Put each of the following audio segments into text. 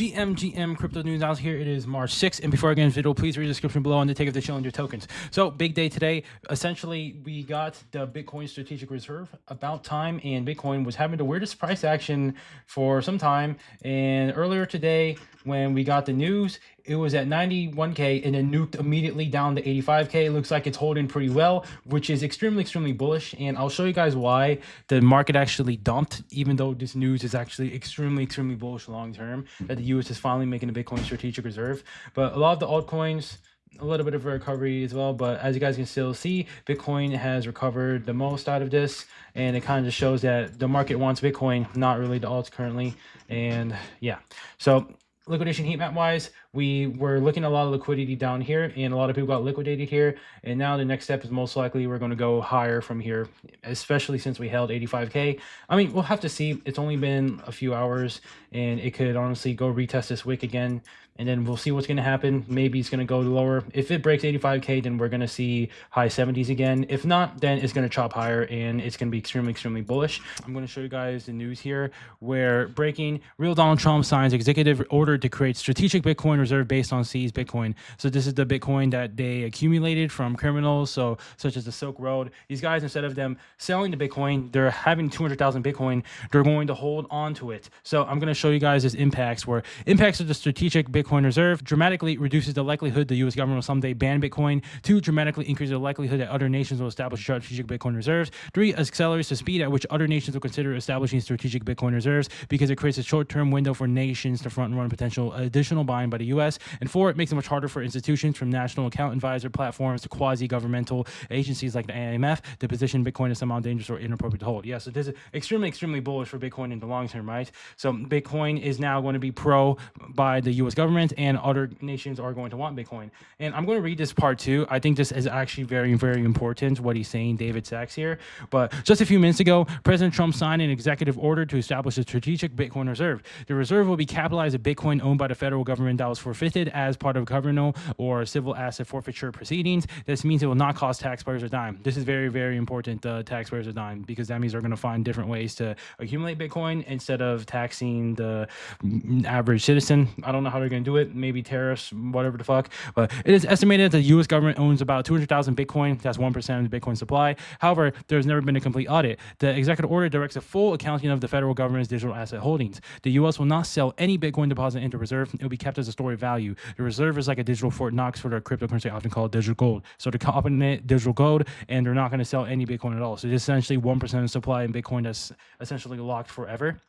GM crypto news out here. It is March 6th, and before I get into the video, please read the description below on the take of the Challenger tokens. So big day today. Essentially, we got the Bitcoin strategic reserve about time, and Bitcoin was having the weirdest price action for some time. And earlier today, when we got the news, it was at 91K and then nuked immediately down to 85K. It looks like it's holding pretty well, which is extremely bullish. And I'll show you guys why the market actually dumped, even though this news is actually extremely bullish long term, that the US is finally making a Bitcoin strategic reserve. But a lot of the altcoins, a little bit of a recovery as well, but as you guys can still see, Bitcoin has recovered the most out of this, and it kind of just shows that the market wants Bitcoin, not really the alts currently. And yeah, so liquidation heat map wise, we were looking at a lot of liquidity down here, and a lot of people got liquidated here, and now the next step is most likely we're going to go higher from here, especially since we held 85K. I mean, we'll have to see. It's only been a few hours, and it could honestly go retest this wick again, and then we'll see what's going to happen. Maybe it's going to go lower. If it breaks 85K, then we're going to see high 70s again. If not, then it's going to chop higher, and it's going to be extremely bullish. I'm going to show you guys the news here, where breaking: real Donald Trump signs executive order to create strategic Bitcoin reserve based on seized Bitcoin. So this is the Bitcoin that they accumulated from criminals, so such as the Silk Road. These guys, instead of them selling the Bitcoin, they're having 200,000 Bitcoin. They're going to hold on to it. So I'm going to show you guys this impacts, where impacts of the strategic Bitcoin reserve: dramatically reduces the likelihood the U.S. government will someday ban Bitcoin. 2, dramatically increases the likelihood that other nations will establish strategic Bitcoin reserves. 3, accelerates the speed at which other nations will consider establishing strategic Bitcoin reserves, because it creates a short-term window for nations to front-run potential additional buying by the U.S. And 4, it makes it much harder for institutions, from national account advisor platforms to quasi-governmental agencies like the IMF, to position Bitcoin as somehow dangerous or inappropriate to hold. Yeah, so this is extremely bullish for Bitcoin in the long term, right? So Bitcoin is now going to be pro by the U.S. government, and other nations are going to want Bitcoin. And I'm going to read this part too. I think this is actually very important, what he's saying, David Sachs here. But just a few minutes ago, President Trump signed an executive order to establish a strategic Bitcoin reserve. The reserve will be capitalized as Bitcoin owned by the federal government that was forfeited as part of criminal or civil asset forfeiture proceedings. This means it will not cost taxpayers a dime. This is very important, taxpayers a dime, because that means they're going to find different ways to accumulate Bitcoin instead of taxing the average citizen. I don't know how they're going to do it. Maybe tariffs, whatever the fuck. But it is estimated that the U.S. government owns about 200,000 Bitcoin. That's 1% of the Bitcoin supply. However, there's never been a complete audit. The executive order directs a full accounting of the federal government's digital asset holdings. The U.S. will not sell any Bitcoin deposit into reserve. It will be kept as a store of value. The reserve is like a digital Fort Knox for the cryptocurrency, often called digital gold. So they're calling it digital gold, and they're not going to sell any Bitcoin at all. So it's essentially 1% of supply in Bitcoin that's essentially locked forever.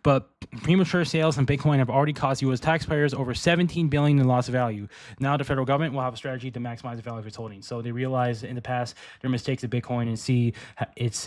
But premature sales in Bitcoin have already cost U.S. taxpayers over $17 billion in lost value. Now the federal government will have a strategy to maximize the value of its holdings. So they realize in the past their mistakes of Bitcoin and see its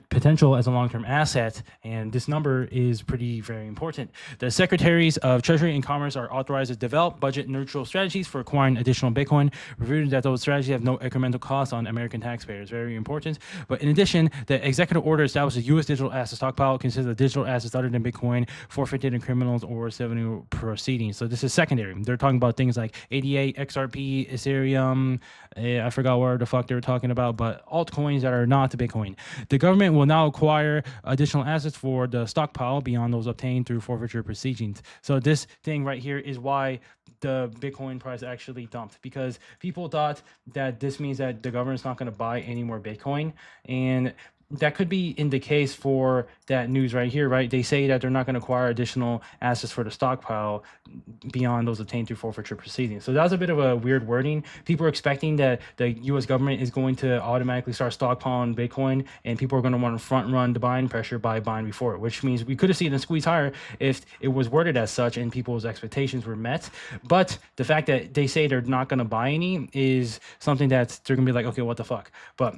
potential as a long-term asset, and this number is very important. The secretaries of Treasury and Commerce are authorized to develop budget-neutral strategies for acquiring additional Bitcoin, reviewing that those strategies have no incremental cost on American taxpayers. Very important. But in addition, the executive order establishes U.S. digital asset stockpile consists of digital assets other than Bitcoin forfeited in criminals or civil proceedings. So this is secondary. They're talking about things like ADA, XRP, Ethereum. I forgot what the fuck they were talking about, but altcoins that are not Bitcoin. The government will now acquire additional assets for the stockpile beyond those obtained through forfeiture proceedings. So this thing right here is why the Bitcoin price actually dumped, because people thought that this means that the government's not going to buy any more Bitcoin, and that could be in the case for that news right here, right? They say that they're not going to acquire additional assets for the stockpile beyond those obtained through forfeiture proceedings. So that's a bit of a weird wording. People are expecting that the U.S. government is going to automatically start stockpiling Bitcoin, and people are going to want to front run the buying pressure by buying before it, which means we could have seen it squeeze higher if it was worded as such and people's expectations were met. But the fact that they say they're not going to buy any is something that they're going to be like, okay, what the fuck? But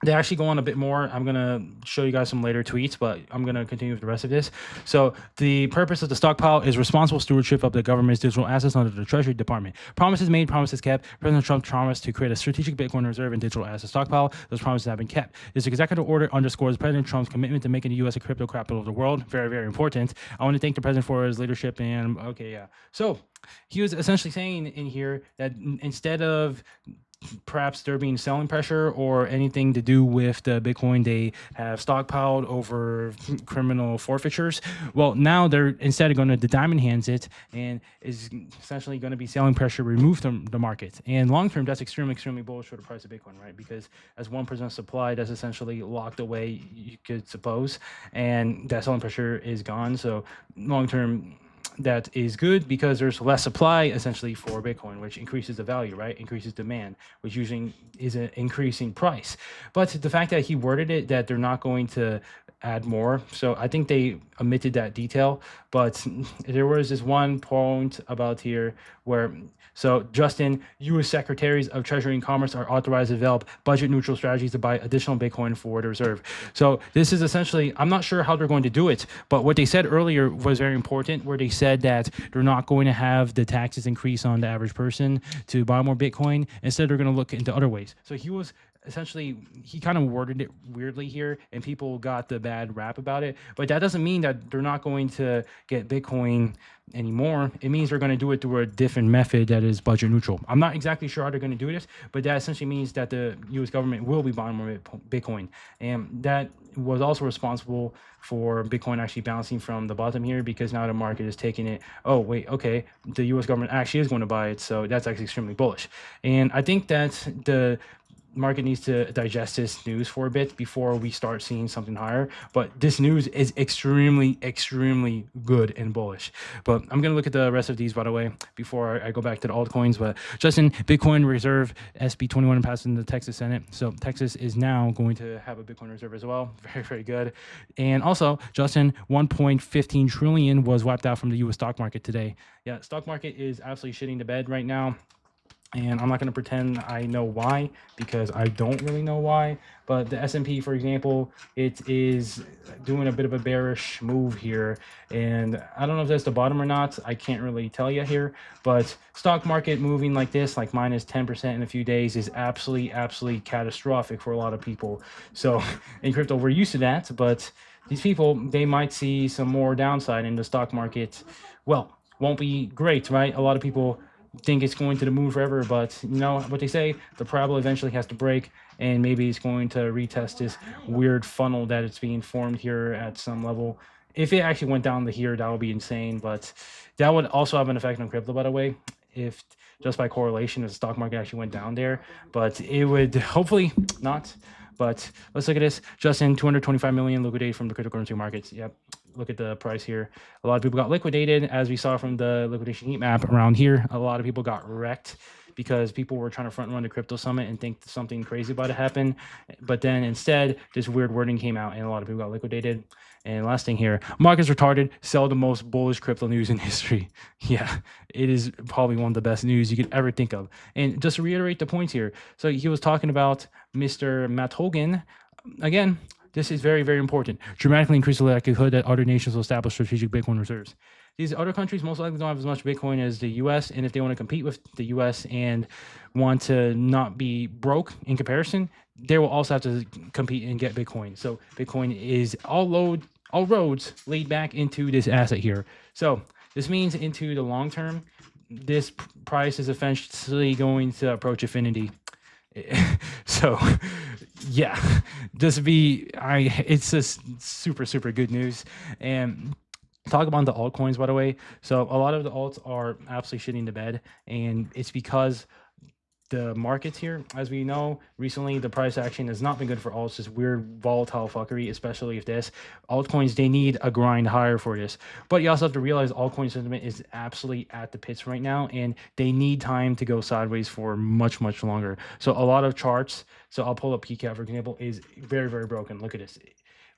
they actually go on a bit more. I'm going to show you guys some later tweets, but I'm going to continue with the rest of this. So the purpose of the stockpile is responsible stewardship of the government's digital assets under the Treasury Department. Promises made, promises kept. President Trump promised to create a strategic Bitcoin reserve and digital asset stockpile. Those promises have been kept. This executive order underscores President Trump's commitment to making the U.S. a crypto capital of the world. Very important. I want to thank the president for his leadership. And okay, yeah. So he was essentially saying in here that instead of perhaps there being selling pressure or anything to do with the Bitcoin they have stockpiled over criminal forfeitures. Well, now they're instead going to the diamond hands it and is essentially going to be selling pressure removed from the market. And long term, that's extremely bullish for the price of Bitcoin, right? Because as 1% supply, that's essentially locked away, you could suppose, and that selling pressure is gone. So long term, that is good because there's less supply essentially for Bitcoin, which increases the value, right? Increases demand, which usually is an increasing price. But the fact that he worded it that they're not going to add more, so I think they omitted that detail. But there was this one point about here where, so Justin, U.S. Secretaries of Treasury and Commerce are authorized to develop budget-neutral strategies to buy additional Bitcoin for the reserve. So this is essentially, I'm not sure how they're going to do it, but what they said earlier was very important, where they said that they're not going to have the taxes increase on the average person to buy more Bitcoin. Instead, they're going to look into other ways. So he was essentially, he kind of worded it weirdly here and people got the bad rap about it, but that doesn't mean that they're not going to get Bitcoin anymore. It means they're going to do it through a different method that is budget neutral. I'm not exactly sure how they're going to do this, but that essentially means that the US government will be buying more Bitcoin, and that was also responsible for Bitcoin actually bouncing from the bottom here, because now the market is taking it, oh wait, okay, the US government actually is going to buy it, so that's actually extremely bullish. And I think that the market needs to digest this news for a bit before we start seeing something higher. But this news is extremely good and bullish. But I'm going to look at the rest of these, by the way, before I go back to the altcoins. But Justin, Bitcoin reserve SB 21 passed in the Texas Senate. So Texas is now going to have a Bitcoin reserve as well. Very good. And also, Justin, 1.15 trillion was wiped out from the U.S. stock market today. Yeah, stock market is absolutely shitting the bed right now. And I'm not going to pretend I know why, because I don't really know why. But the S&P, for example, it is doing a bit of a bearish move here. And I don't know if that's the bottom or not. I can't really tell you here. But stock market moving like this, like minus 10% in a few days, is absolutely catastrophic for a lot of people. So in crypto, we're used to that. But these people, they might see some more downside in the stock market. Well, won't be great, right? A lot of people think it's going to the moon forever, but you know what they say, the parabola eventually has to break, and maybe it's going to retest this weird funnel that it's being formed here at some level. If it actually went down to here, that would be insane, but that would also have an effect on crypto, by the way, if just by correlation, if the stock market actually went down there. But it would hopefully not. But let's look at this. Justin, 225 million liquidated from the cryptocurrency markets. Yep. Look at the price here. A lot of people got liquidated, as we saw from the liquidation heat map around here. A lot of people got wrecked because people were trying to front run the crypto summit and think something crazy about to happen. But then instead, this weird wording came out and a lot of people got liquidated. And last thing here, market's retarded, sell the most bullish crypto news in history. Yeah, it is probably one of the best news you could ever think of. And just to reiterate the points here, so he was talking about Mr. Matt Hogan. Again, this is very important. Dramatically increase the likelihood that other nations will establish strategic Bitcoin reserves. These other countries most likely don't have as much Bitcoin as the US, and if they want to compete with the US and want to not be broke in comparison, they will also have to compete and get Bitcoin. So Bitcoin is all roads lead back into this asset here. So this means into the long term, this price is eventually going to approach infinity. So yeah, it's just super good news. And talk about the altcoins, by the way. So a lot of the alts are absolutely shitting the bed, and it's because the markets here, as we know, recently the price action has not been good for alts. This weird volatile fuckery, especially if this altcoins, they need a grind higher for this. But you also have to realize altcoin sentiment is absolutely at the pits right now, and they need time to go sideways for much longer. So a lot of charts, so I'll pull up PCAP for example, is very broken. Look at this.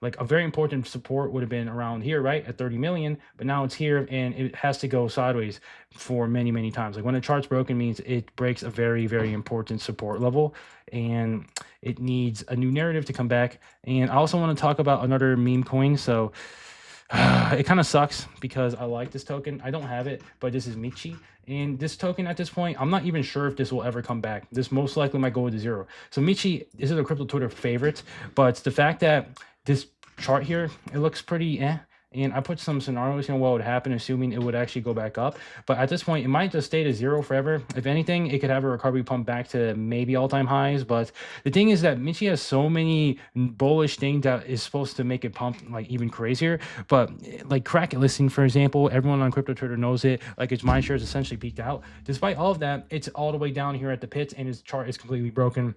Like a very important support would have been around here, right, at 30 million, but now it's here and it has to go sideways for many times. Like when a chart's broken means it breaks a very important support level, and it needs a new narrative to come back. And I also want to talk about another meme coin. So it kind of sucks because I like this token. I don't have it, but this is Michi. And this token at this point, I'm not even sure if this will ever come back. This most likely might go to zero. So Michi, this is a crypto Twitter favorite, but the fact that this chart here, it looks pretty And I put some scenarios in what would happen, assuming it would actually go back up. But at this point, it might just stay to zero forever. If anything, it could have a recovery pump back to maybe all-time highs. But the thing is that Michi has so many bullish things that is supposed to make it pump like even crazier. But like crack listing, for example, everyone on crypto Twitter knows it. Like its mind share is essentially peaked out. Despite all of that, it's all the way down here at the pits, and its chart is completely broken.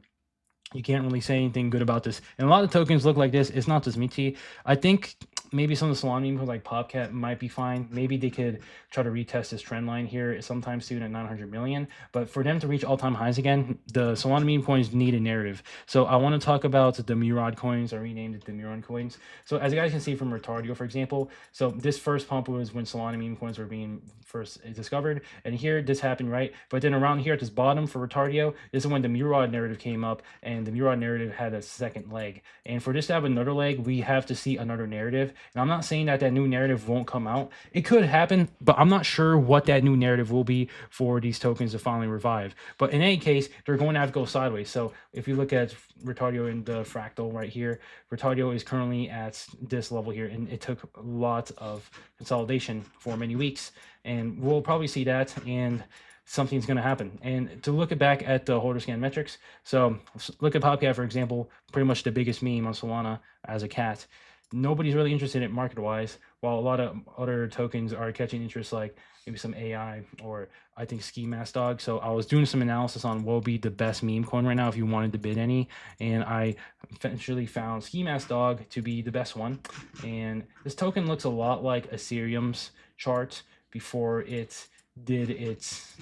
You can't really say anything good about this. And a lot of tokens look like this. It's not just Michi. I think maybe some of the Solana memes like Popcat might be fine. Maybe they could try to retest this trend line here sometime soon at 900 million. But for them to reach all-time highs again, the Solana meme coins need a narrative. So I want to talk about the Murad coins. I renamed it the Murad coins. So as you guys can see from Retardio, for example, so this first pump was when Solana meme coins were being first discovered. And here, this happened, right? But then around here at this bottom for Retardio, this is when the Murad narrative came up, and the Murad narrative had a second leg. And for this to have another leg, we have to see another narrative. And I'm not saying that that new narrative won't come out. It could happen, but I'm not sure what that new narrative will be for these tokens to finally revive. But in any case, they're going to have to go sideways. So if you look at Retardio in the fractal right here, Retardio is currently at this level here, and it took lots of consolidation for many weeks. And we'll probably see that, and something's going to happen. And to look back at the holder scan metrics, so look at Popcat, for example, pretty much the biggest meme on Solana as a cat. Nobody's really interested in it market-wise, while a lot of other tokens are catching interest, like maybe some AI or I think Ski Mask Dog. So I was doing some analysis on what would be the best meme coin right now if you wanted to bid any, and I eventually found Ski Mask Dog to be the best one. And this token looks a lot like Ethereum's chart before it did its,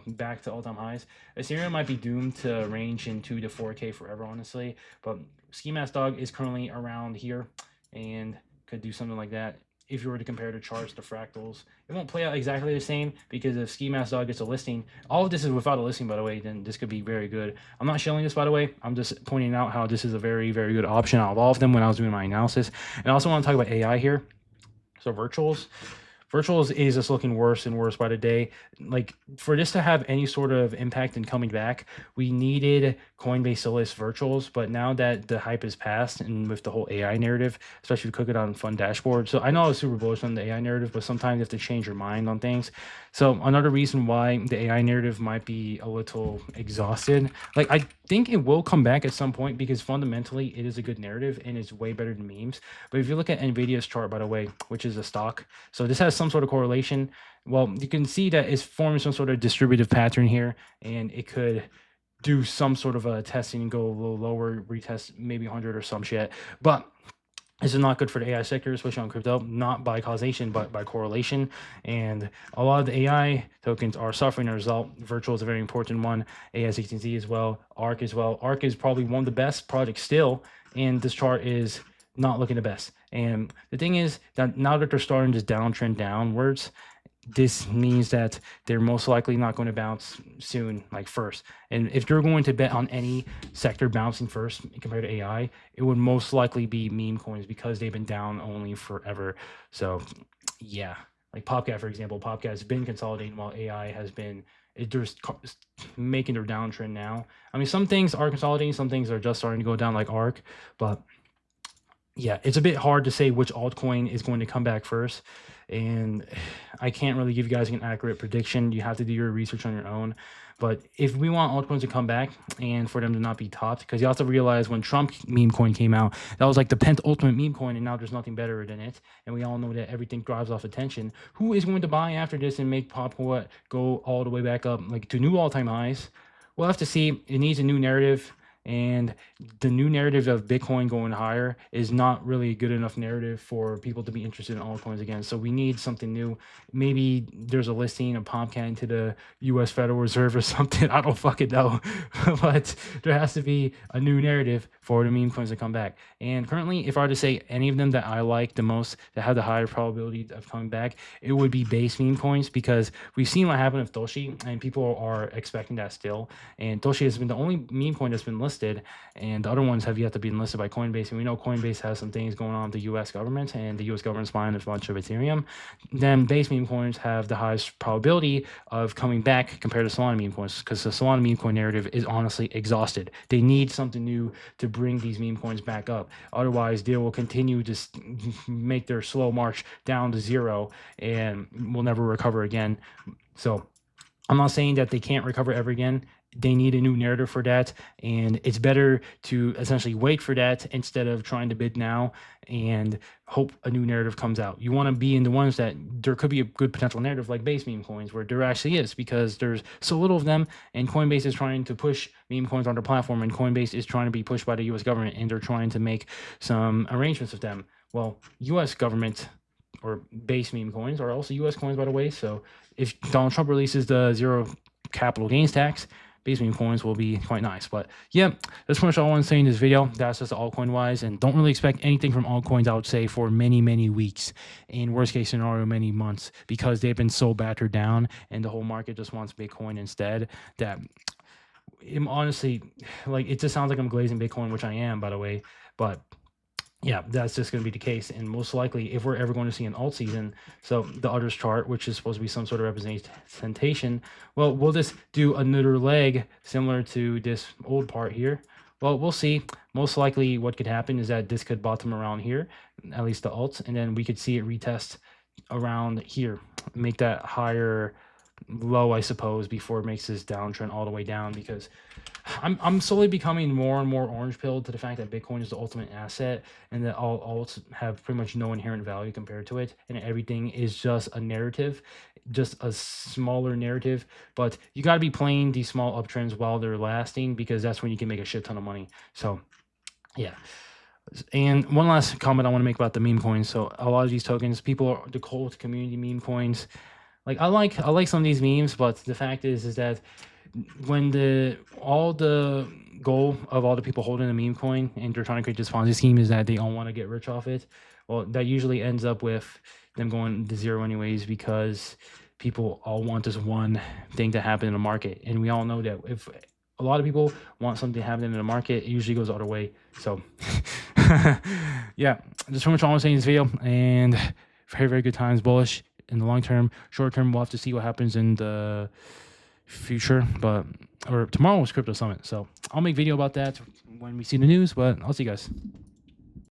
back to all-time highs. Ethereum might be doomed to range in 2 to 4K forever, honestly, but Ski Mask Dog is currently around here and could do something like that. If you were to compare the charts to fractals, it won't play out exactly the same, because if Ski Mask Dog gets a listing, all of this is without a listing, by the way, then this could be very good. I'm not shilling this, by the way. I'm just pointing out how this is a very, very good option out of all of them when I was doing my analysis. And I also want to talk about AI here. So virtuals is just looking worse and worse by the day. Like, for this to have any sort of impact in coming back, we needed Coinbase to list virtuals. But now that the hype is past, and with the whole AI narrative, especially to cook it on fun dashboard. So I know I was super bullish on the AI narrative, but sometimes you have to change your mind on things. So another reason why the AI narrative might be a little exhausted, like I think it will come back at some point, because fundamentally it is a good narrative and it's way better than memes. But if you look at Nvidia's chart, by the way, which is a stock, so this has some sort of correlation. Well, you can see that it's forming some sort of distributive pattern here, and it could do some sort of a testing and go a little lower, retest maybe 100 or some shit. But this is not good for the AI sector, especially on crypto, not by causation, but by correlation. And a lot of the AI tokens are suffering as a result. Virtual is a very important one. AS16Z as well. ARK as well. ARK is probably one of the best projects still, and this chart is not looking the best. And the thing is that now that they're starting this downtrend downwards, this means that they're most likely not going to bounce soon, like first. And if you're going to bet on any sector bouncing first compared to AI, it would most likely be meme coins, because they've been down only forever. So yeah, like Popcat, for example, Popcat has been consolidating while AI has been just making their downtrend now. I mean, some things are consolidating, some things are just starting to go down, like ARK, but yeah, it's a bit hard to say which altcoin is going to come back first. And I can't really give you guys an accurate prediction. You have to do your research on your own. But if we want altcoins to come back and for them to not be topped, because you have to realize when Trump meme coin came out, that was like the penultimate meme coin, and now there's nothing better than it. And we all know that everything thrives off attention. Who is going to buy after this and make Popcat go all the way back up, like to new all-time highs? We'll have to see. It needs a new narrative. And the new narrative of Bitcoin going higher is not really a good enough narrative for people to be interested in altcoins again. So we need something new. Maybe there's a listing of Popcat into the US Federal Reserve or something. I don't fucking know. But there has to be a new narrative for the meme coins to come back. And currently, if I were to say any of them that I like the most, that have the higher probability of coming back, it would be base meme coins, because we've seen what happened with Toshi, and people are expecting that still. And Toshi has been the only meme coin that's been listed enlisted, and the other ones have yet to be enlisted by Coinbase. And we know Coinbase has some things going on with the U.S. government, and the U.S. government's buying a bunch of Ethereum. Then base meme coins have the highest probability of coming back compared to Solana meme coins, because the Solana meme coin narrative is honestly exhausted. They need something new to bring these meme coins back up. Otherwise, they will continue to make their slow march down to zero and will never recover again. So I'm not saying that they can't recover ever again. They need a new narrative for that, and it's better to essentially wait for that instead of trying to bid now and hope a new narrative comes out. You want to be in the ones that there could be a good potential narrative like base meme coins, where there actually is, because there's so little of them, and Coinbase is trying to push meme coins on their platform, and Coinbase is trying to be pushed by the U.S. government, and they're trying to make some arrangements with them. Well, U.S. government or base meme coins are also U.S. coins, by the way. So if Donald Trump releases the zero capital gains tax, base meme coins will be quite nice. But yeah, that's pretty much all I want to say in this video. That's just altcoin wise, and don't really expect anything from altcoins, I would say, for many weeks, in worst case scenario many months, because they've been so battered down and the whole market just wants Bitcoin instead, that I'm honestly, like, it just sounds like I'm glazing Bitcoin, which I am, by the way. But yeah, that's just going to be the case. And most likely, if we're ever going to see an alt season, so the others chart, which is supposed to be some sort of representation, well, will this do another leg similar to this old part here? Well, we'll see. Most likely what could happen is that this could bottom around here, at least the alts, and then we could see it retest around here, make that higher low, I suppose, before it makes this downtrend all the way down, because I'm slowly becoming more and more orange pilled to the fact that Bitcoin is the ultimate asset, and that all alts have pretty much no inherent value compared to it, and everything is just a narrative, just a smaller narrative. But you got to be playing these small uptrends while they're lasting, because that's when you can make a shit ton of money. So yeah. And one last comment I want to make about the meme coins. So a lot of these tokens, people, the cult community meme coins, like I like some of these memes, but the fact is that when all the goal of all the people holding a meme coin and they're trying to create this Ponzi scheme is that they all want to get rich off it, well, that usually ends up with them going to zero anyways, because people all want this one thing to happen in the market, and we all know that if a lot of people want something to happen in the market, it usually goes the other way. So yeah, that's pretty much all I'm saying in this video, and very good times bullish in the long term. Short term, we'll have to see what happens in the future, or tomorrow is Crypto Summit, so I'll make video about that when we see the news. But I'll see you guys.